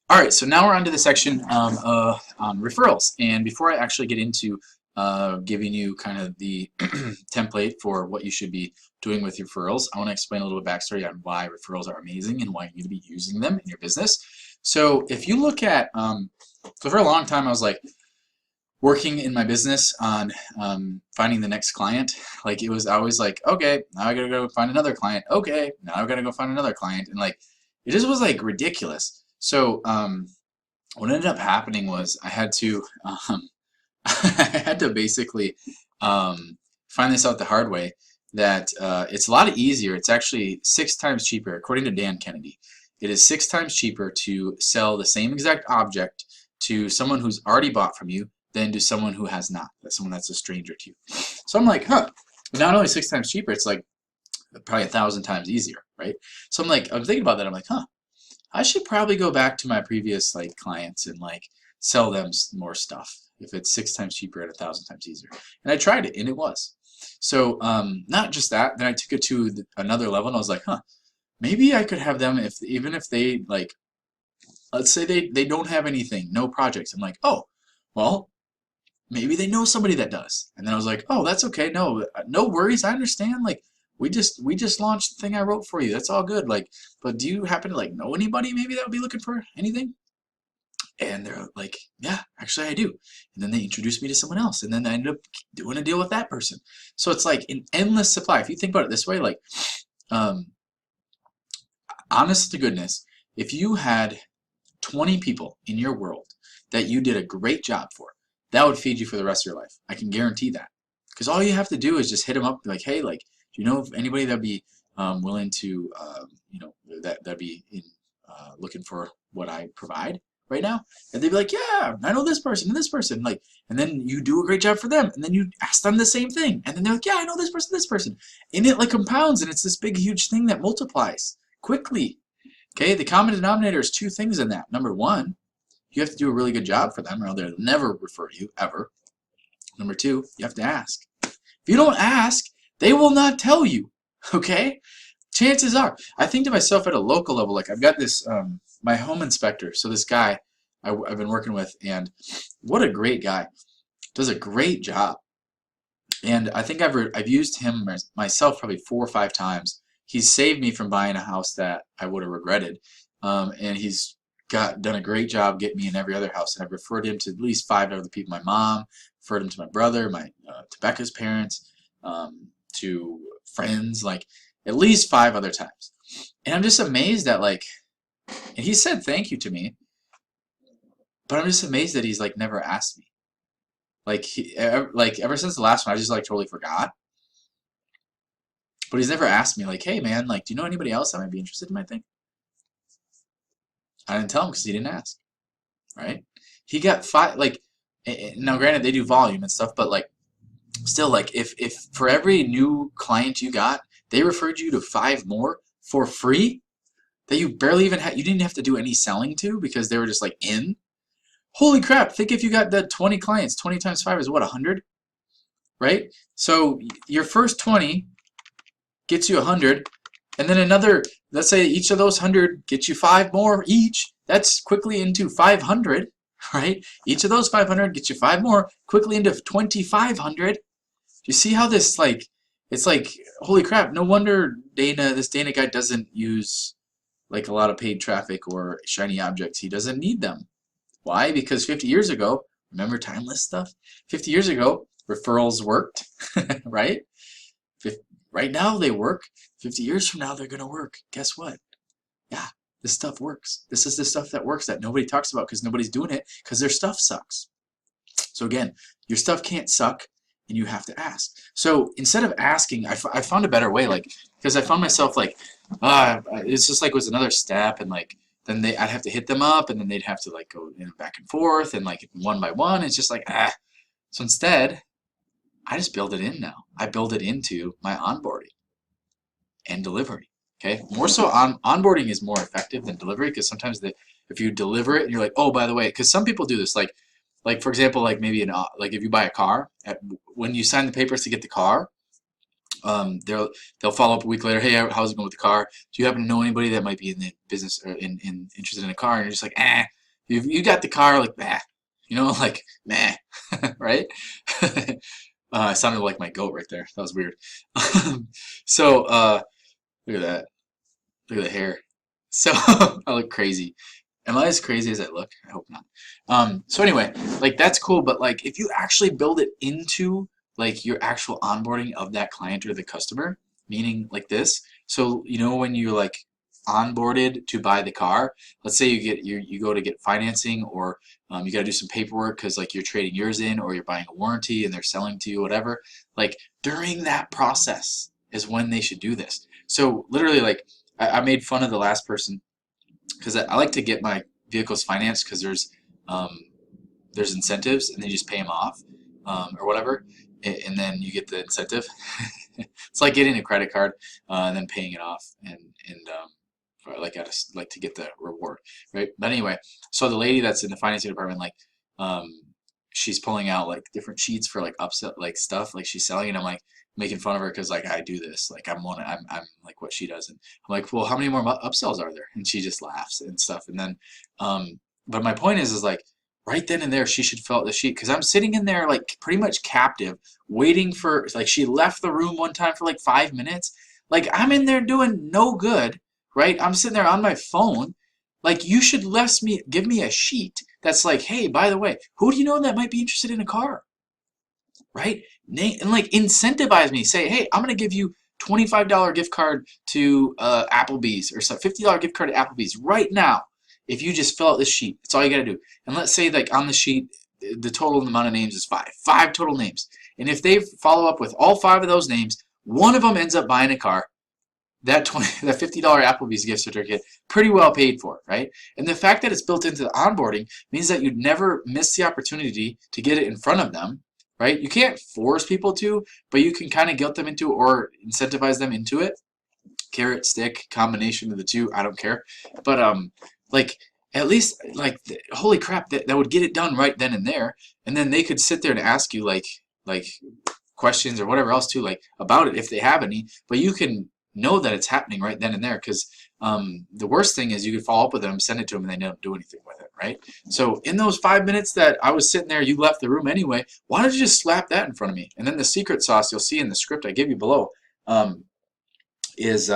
All right, so now we're on to the section on referrals. And before I actually get into giving you kind of the template for what you should be doing with referrals, I want to explain a little bit backstory on why referrals are amazing and why you need to be using them in your business. So if you look at, so for a long time I was like working in my business on finding the next client. Like it was always like, okay, now I gotta go find another client. Okay, now I gotta go find another client. And like, it just was like ridiculous. So what ended up happening was I had to I had to basically find this out the hard way that it's a lot easier. It's actually 6 times cheaper, according to Dan Kennedy. It is 6 times cheaper to sell the same exact object to someone who's already bought from you than to someone who has not. That's someone that's a stranger to you. So I'm like, huh. Not only 6 times cheaper, it's like probably 1,000 times easier, right? So I'm like, I'm thinking about that. I'm like, huh. I should probably go back to my previous like clients and like sell them more stuff if it's 6 times cheaper and 1,000 times easier. And I tried it and it was. So not just that, then I took it to another level and I was like, huh, maybe I could have them if even if they like, let's say they don't have anything, no projects. I'm like, oh, well, maybe they know somebody that does. And then I was like, oh, that's okay. No worries. I understand. Like we just launched the thing I wrote for you. That's all good. Like, but do you happen to like know anybody maybe that would be looking for anything? And they're like, yeah, actually I do. And then they introduced me to someone else. And then I ended up doing a deal with that person. So it's like an endless supply. If you think about it this way, like, um, honest to goodness, if you had 20 people in your world that you did a great job for, that would feed you for the rest of your life. I can guarantee that. Because all you have to do is just hit them up, like, hey, like, do you know of anybody that'd be willing to, that'd be looking for what I provide right now? And they'd be like, yeah, I know this person and this person. Like, and then you do a great job for them, and then you ask them the same thing, and then they're like, yeah, I know this person, and it like compounds, and it's this big, huge thing that multiplies quickly. Okay, the common denominator is 2 things in that. Number 1, you have to do a really good job for them or they'll never refer you, ever. Number 2, you have to ask. If you don't ask, they will not tell you, okay? Chances are. I think to myself at a local level, like I've got this, my home inspector, so this guy I've been working with, and what a great guy. Does a great job. And I think I've used him myself probably 4 or 5 times. He's saved me from buying a house that I would have regretted, and he's done a great job getting me in every other house. And I've referred him to at least 5 other people. My mom, referred him to my brother, to Becca's parents, to friends, like at least 5 other times. And I'm just amazed that like, and he said thank you to me, but I'm just amazed that he's like never asked me. Like like ever since the last one, I just like totally forgot. But he's never asked me like, hey man, like, do you know anybody else that might be interested in my thing? I didn't tell him because he didn't ask, right? He got 5, like, now granted they do volume and stuff, but like, still, like, if for every new client you got, they referred you to 5 more for free that you barely even had, you didn't have to do any selling to because they were just like in. Holy crap! Think if you got the 20 clients, 20 times 5 is what, 100, right? So your first 20 gets you 100, and then another, let's say each of those 100 gets you 5 more each. That's quickly into 500, right? Each of those 500 gets you 5 more, quickly into 2,500. Do you see how this, like, it's like, holy crap, no wonder this Dana guy doesn't use like a lot of paid traffic or shiny objects. He doesn't need them. Why? Because 50 years ago, remember timeless stuff? 50 years ago, referrals worked, right? Right now they work. 50 years from now they're going to work. Guess what? Yeah, this stuff works. This is the stuff that works that nobody talks about because nobody's doing it because their stuff sucks. So again, your stuff can't suck and you have to ask. So instead of asking, I found a better way, like, because I found myself like, it's just like it was another step, and like then I'd have to hit them up, and then they'd have to like go back and forth, and like one by one. It's just like So instead, I just build it in now. I build it into my onboarding and delivery. Okay, more so onboarding is more effective than delivery because sometimes if you deliver it and you're like, oh, by the way, because some people do this, like for example, like maybe like if you buy a car, when you sign the papers to get the car, they'll follow up a week later. Hey, how's it going with the car? Do you happen to know anybody that might be in the business or in interested in a car? And you're just like, You got the car, like, meh, like, meh, right? I sounded like my goat right there. That was weird. So, look at that. Look at the hair. So, I look crazy. Am I as crazy as I look? I hope not. So anyway, like that's cool, but like if you actually build it into like your actual onboarding of that client or the customer, meaning like this. So when you like onboarded to buy the car, let's say you go to get financing, or you got to do some paperwork because like you're trading yours in, or you're buying a warranty and they're selling to you, whatever. Like during that process is when they should do this. So literally, like I made fun of the last person because I like to get my vehicles financed because there's incentives and then you just pay them off, or whatever, and then you get the incentive. It's like getting a credit card and then paying it off, like to get the reward, right? But anyway, so the lady that's in the financing department, like, um, she's pulling out like different sheets for like upsell like stuff like she's selling, and I'm like making fun of her because like I do this, like I'm like what she does, and I'm like, well, how many more upsells are there? And she just laughs and stuff, and then but my point is like right then and there she should fill out the sheet because I'm sitting in there like pretty much captive, waiting for, like, she left the room one time for like 5 minutes, like I'm in there doing no good, right? I'm sitting there on my phone. Like you should give me a sheet that's like, hey, by the way, who do you know that might be interested in a car, right? And like incentivize me. Say, hey, I'm gonna give you $25 gift card to Applebee's, or some $50 gift card to Applebee's right now if you just fill out this sheet. That's all you gotta do. And let's say like on the sheet, the total amount of names is five total names. And if they follow up with all 5 of those names, one of them ends up buying a car. That $50 Applebee's gift certificate, pretty well paid for, right? And the fact that it's built into the onboarding means that you'd never miss the opportunity to get it in front of them, right? You can't force people to, but you can kind of guilt them into, or incentivize them into it. Carrot, stick, combination of the two, I don't care. But like at least like holy crap, that would get it done right then and there, and then they could sit there and ask you like questions or whatever else too, like about it if they have any, but you can know that it's happening right then and there, because the worst thing is you could follow up with them, send it to them, and they don't do anything with it, right? So in those 5 minutes that I was sitting there, you left the room anyway, why don't you just slap that in front of me? And then the secret sauce you'll see in the script I give you below, is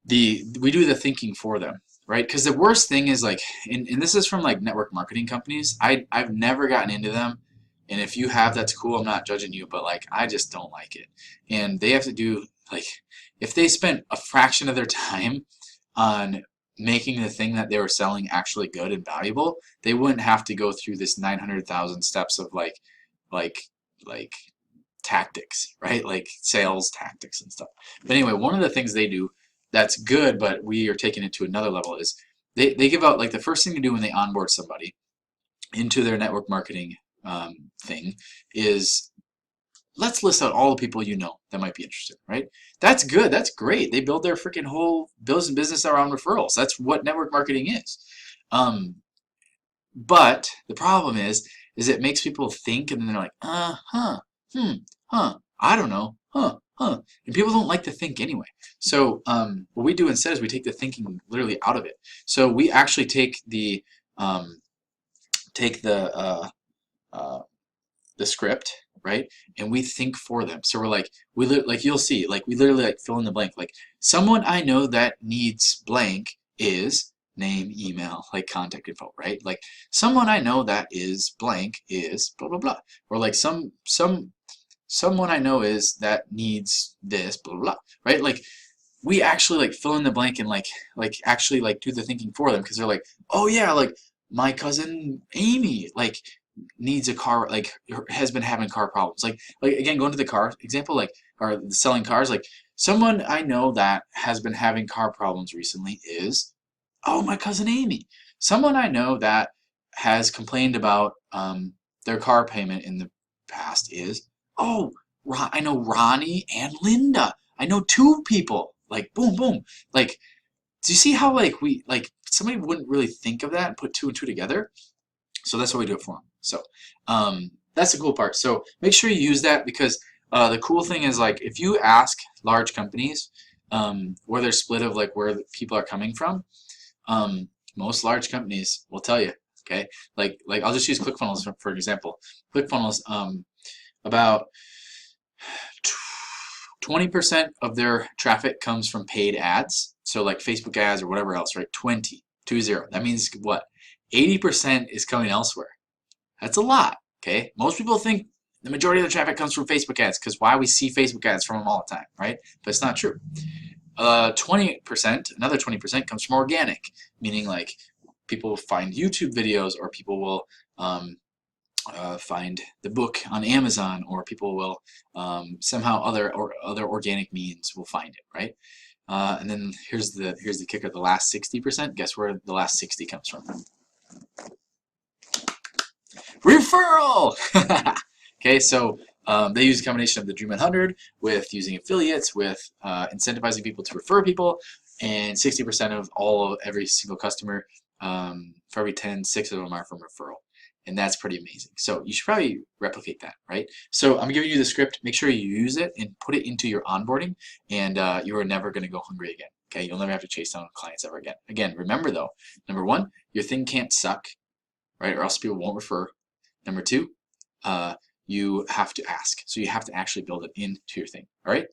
we do the thinking for them, right? Because the worst thing is like, and this is from like network marketing companies, I've never gotten into them, and if you have, that's cool, I'm not judging you, but like I just don't like it. And they have to do like, if they spent a fraction of their time on making the thing that they were selling actually good and valuable, they wouldn't have to go through this 900,000 steps of like like tactics, right? Like sales tactics and stuff. But anyway, one of the things they do that's good, but we are taking it to another level, is they give out, like, the first thing to do when they onboard somebody into their network marketing thing is, let's list out all the people you know that might be interested, right? That's good. That's great. They build their freaking whole business around referrals. That's what network marketing is. But the problem is it makes people think, and then they're like, I don't know, and people don't like to think anyway. So what we do instead is we take the thinking literally out of it. So we actually take the script, right? And we think for them. So we're like, like you'll see, like we literally like fill in the blank. Like, someone I know that needs blank is name, email, like contact info, right? Like, someone I know that is blank is blah blah blah. Or like someone I know is that needs this blah blah blah, right? Like, we actually like fill in the blank and like actually like do the thinking for them, because they're like, oh yeah, like my cousin Amy like needs a car, like has been having car problems, like again, going to the car example, like, or selling cars, like someone I know that has been having car problems recently is, oh, my cousin Amy. Someone I know that has complained about their car payment in the past is, oh, I know Ronnie and Linda. I know 2 people, like boom boom. Like, do you see how like we, like, somebody wouldn't really think of that and put 2 and 2 together? So that's what we do it for them. So that's the cool part. So make sure you use that, because the cool thing is, like, if you ask large companies where they're split of like where the people are coming from, Most large companies will tell you, okay? Like I'll just use ClickFunnels for example. ClickFunnels, about 20% of their traffic comes from paid ads. So like Facebook ads or whatever else, right? 20. That means what? 80% is coming elsewhere. That's a lot, okay? Most people think the majority of the traffic comes from Facebook ads because why we see Facebook ads from them all the time, right? But it's not true. 20%, another 20% comes from organic, meaning like people will find YouTube videos, or people will find the book on Amazon, or people will somehow other organic means will find it, right? And then here's the kicker: the last 60%. Guess where the last 60 comes from? Referral. Okay, so they use a combination of the Dream 100 with using affiliates, with incentivizing people to refer people, and 60% of every single customer, for every 10, 6 of them are from referral. And that's pretty amazing. So you should probably replicate that, right? So I'm giving you the script. Make sure you use it and put it into your onboarding, and you are never going to go hungry again. Okay, you'll never have to chase down clients ever again. Again, remember though, number one, your thing can't suck, right? Or else people won't refer. Number two, you have to ask. So you have to actually build it into your thing. All right.